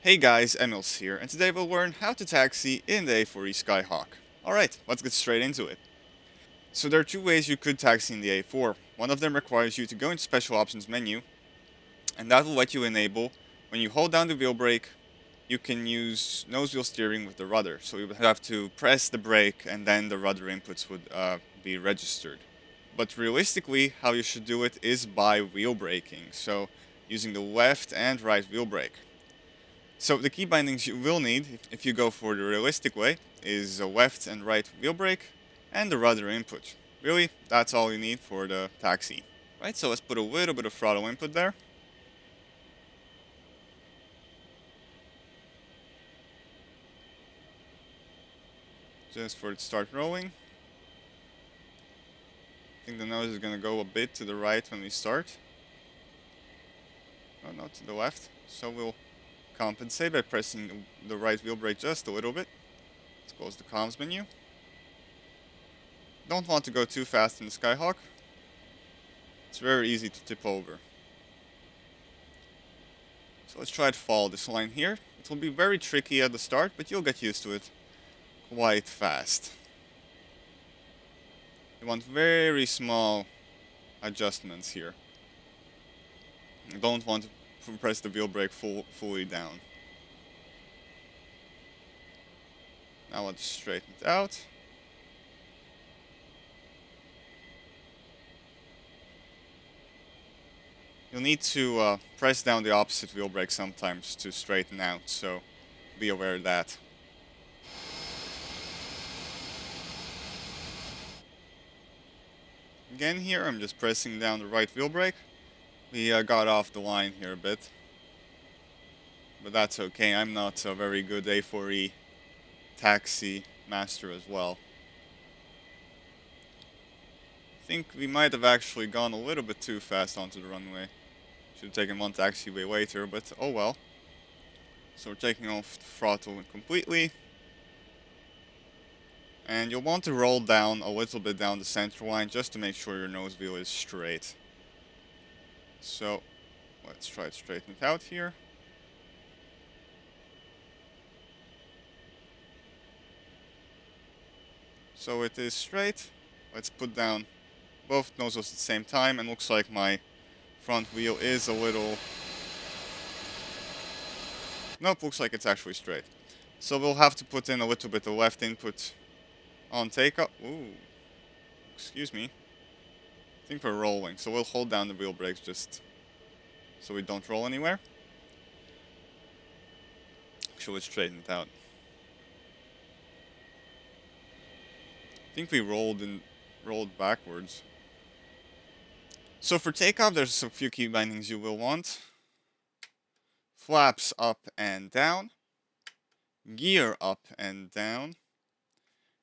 Hey guys, Emils here, and today we'll learn how to taxi in the A-4E Skyhawk. Alright, let's get straight into it. So there are two ways you could taxi in the A4. One of them requires you to go into Special Options menu, and that will let you enable, when you hold down the wheel brake, you can use nose wheel steering with the rudder. So you would have to press the brake and then the rudder inputs would be registered. But realistically, how you should do it is by wheel braking, so using the left and right wheel brake. So the key bindings you will need, if you go for the realistic way, is a left and right wheel brake and the rudder input. Really, that's all you need for the taxi. Right, so let's put a little bit of throttle input there. Just for it to start rolling. I think the nose is going to go a bit to the right when we start. Oh, not to the left. So we'll compensate by pressing the right wheel brake just a little bit. Let's close the comms menu. Don't want to go too fast in the Skyhawk. It's very easy to tip over. So let's try to follow this line here. It will be very tricky at the start, but you'll get used to it quite fast. You want very small adjustments here. You don't want to press the wheel brake fully down. Now let's straighten it out. You'll need to press down the opposite wheel brake sometimes to straighten out, so be aware of that. Again here, I'm just pressing down the right wheel brake. We got off the line here a bit. But that's okay, I'm not a very good A4E taxi master as well. I think we might have actually gone a little bit too fast onto the runway. Should have taken one taxiway later, but oh well. So we're taking off the throttle completely. And you'll want to roll down a little bit down the center line just to make sure your nose wheel is straight. So let's try to straighten it out here. So it is straight. Let's put down both nozzles at the same time, and looks like my front wheel is a little... Nope, looks like it's actually straight. So we'll have to put in a little bit of left input on takeoff. Ooh, excuse me. I think we're rolling, so we'll hold down the wheel brakes just so we don't roll anywhere. Actually, let's straighten it out. I think we rolled backwards. So for takeoff, there's a few key bindings you will want. Flaps up and down. Gear up and down.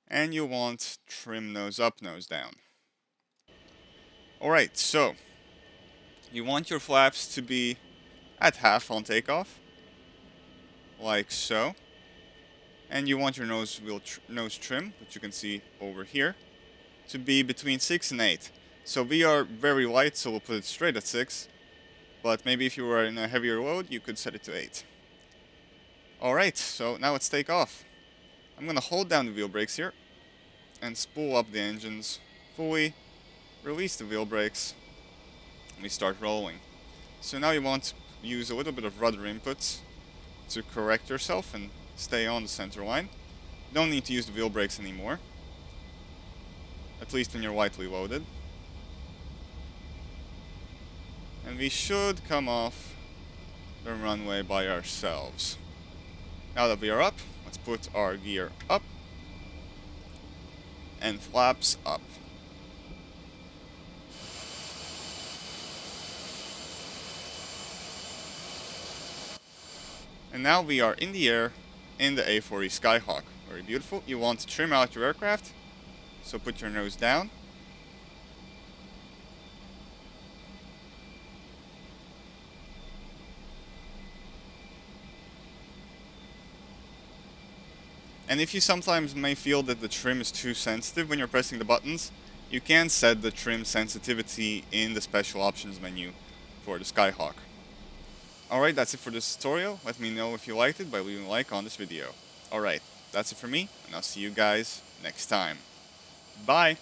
And you want trim nose up, nose down. Alright, so you want your flaps to be at half on takeoff. Like so. And you want your nose trim, which you can see over here, to be between 6 and 8. So we are very light, so we'll put it straight at 6. But maybe if you were in a heavier load, you could set it to 8. Alright, so now let's take off. I'm going to hold down the wheel brakes here and spool up the engines fully, release the wheel brakes, and we start rolling. So now you want to use a little bit of rudder inputs to correct yourself and stay on the center line. You don't need to use the wheel brakes anymore, at least when you're lightly loaded. And we should come off the runway by ourselves. Now that we are up, let's put our gear up and flaps up. And now we are in the air in the A-4E Skyhawk. Very beautiful. You want to trim out your aircraft, so put your nose down. And if you sometimes may feel that the trim is too sensitive when you're pressing the buttons, you can set the trim sensitivity in the special options menu for the Skyhawk. Alright, that's it for this tutorial. Let me know if you liked it by leaving a like on this video. Alright, that's it for me, and I'll see you guys next time. Bye!